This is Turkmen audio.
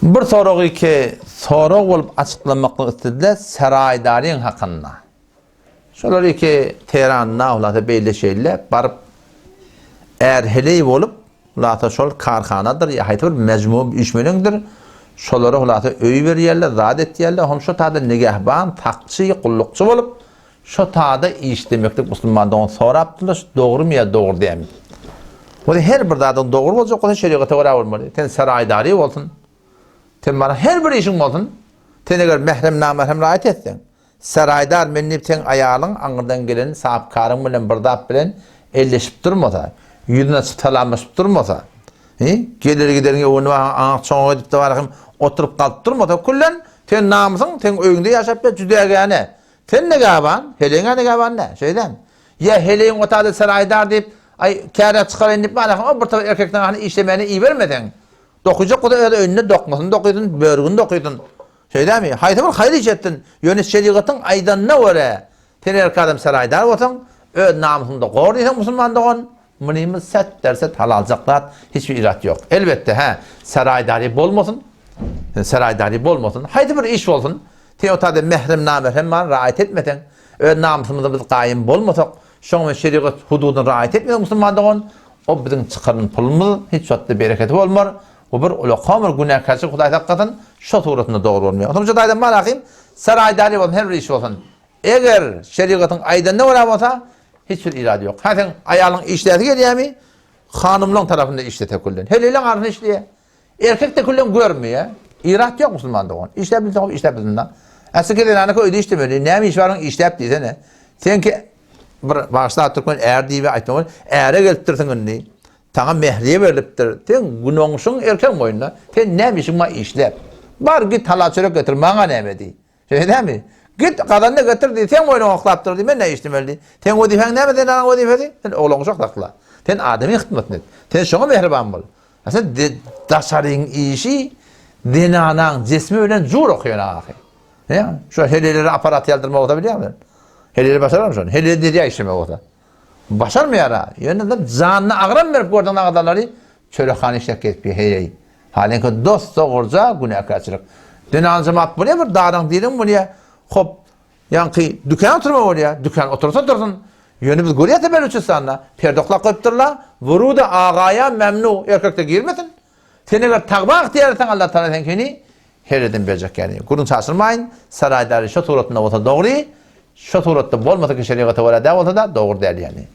Bir soruğu ki soruq bolup açıklamaklık istediler saraydariň hakkında. Şolar iki Teheran'na ulata belli şeyler barıp erheley bolup ulata şol karhanadır ya haytı bir mecmu işmelendir. Şolara ulata öý berýärler, zat etýärler. Hom şo taada negahban, takçy, qullukçy bolup şo taada işlemeklik musulmandan sorapdylar. Dogry ya dogry diýem. Bu her bir zat dogry boljak, o şeriata gara bolmaly. Ten saraydary bolsun. Ten bana her bir işin bolsun. Ten eger mehrem namerhem rahat etsen. Saraydar mennip ten ayalyň aňyrdan gelen sahapkaryň bilen birdap bilen elleşip durmasa, ýüzüne çıtalanmışyp durmasa, gelir giderini onu çoğu edip de barahım oturup kalıp durmasa, kullen ten namysın, ten öýünde ýaşap jüdägäne. Ten ne gaban? Heleňe ne gaban ne? Şeyden. Ya heleň otada saraydar diýip, ay kâra çıkarayın diýip barahım o bir taraf erkekden hani işlemeni iyi vermeden. Dokuyacak o da önüne dokmasın, dokuydun, börgün dokuydun. Şeyden mi? Hayta bir hayır içettin. Yönet şeriatın aydanına göre. Ten erkek saraydar olsan, namusunda gor diýsen musulmandygyň. Mınymyz set derse halaljaklar hiçbir irat yok. Elbette saraydary bolmasın. Saraydary bolmasın. Haydi bir iş bolsun. Teotada mehrem namerhem var rahat etmeden. Namusymyzda biz gaýym bolmasak, şoňa şeriat hududyny rahat etmeden musulmandygyň o biziň çykaran pulumyz hiç wagtda bereketi bolmar. O bir ulaqamar günahkarçy Hudaý taqqatan şo suratynda dogry bolmaýar. Onuň üçin aýdym malahym saraydary bolsun, her bir iş bolsun. Eger şeriatyň aýdanyna gara bolsa hiçbir irade yok. Haten ayalyň işleti gelýärmi? Hanymlaryň tarapynda işlete kullen. Heleler arny işleýär. Erkek de kullen görmüyor. İrat yok musulmandygyň. İşlebildiň işlebildiň. Äsgeden ana köýde işlemeli. Näme iş baryň işläp diýsene. Sen ki bir başda turkmen erdi we aýtmaly. Äre gelipdirsiň indi. Taňa mehriye berilipdir. Sen günoňşyň erkek boýunda. Sen näme işiň ma işläp. Bar git halaçyrak getir, maňa näme diýi. Şeýdämi? Git qadanna getir diýi, sen boýuna oklapdyr diýi, men ne işlemeli? Sen o diýen näme diýen ana o diýdi? Sen oglanjak dakla. Sen adamy hyzmat et. Sen şoňa mehriban bol. Aslında daşaryň işi dinanaň jesmi bilen jur okýan ahy. Ya, şu heleleri aparat ýaldyrma bolsa bilýärmi? Heleleri başaramyş onu. Heleleri diýär işleme bolsa. Başarmıyor ha. Yönünde canını ağram verip oradan ağdaları çölekhane işlek etmiyor heyey. Halinki dost doğurca günahkarçılık. Dün ancamat bu ne bir dağdan değilim bu ne? Hop, yankı dükkan oturma var ya. Dükkan otursa dursun. Yönü biz görüyor da üçü sana. Perdokla koyupturlar. Vuru da ağaya memnu. Erkekte girmesin. Seni eğer taqba ihtiyareten Allah Teala tenkini hereden verecek yani. Kurun şaşırmayın. Saraydary şu suratında olsa doğru. Şu suratda bolmasa ki şeriata wala da olsa da doğru değil yani.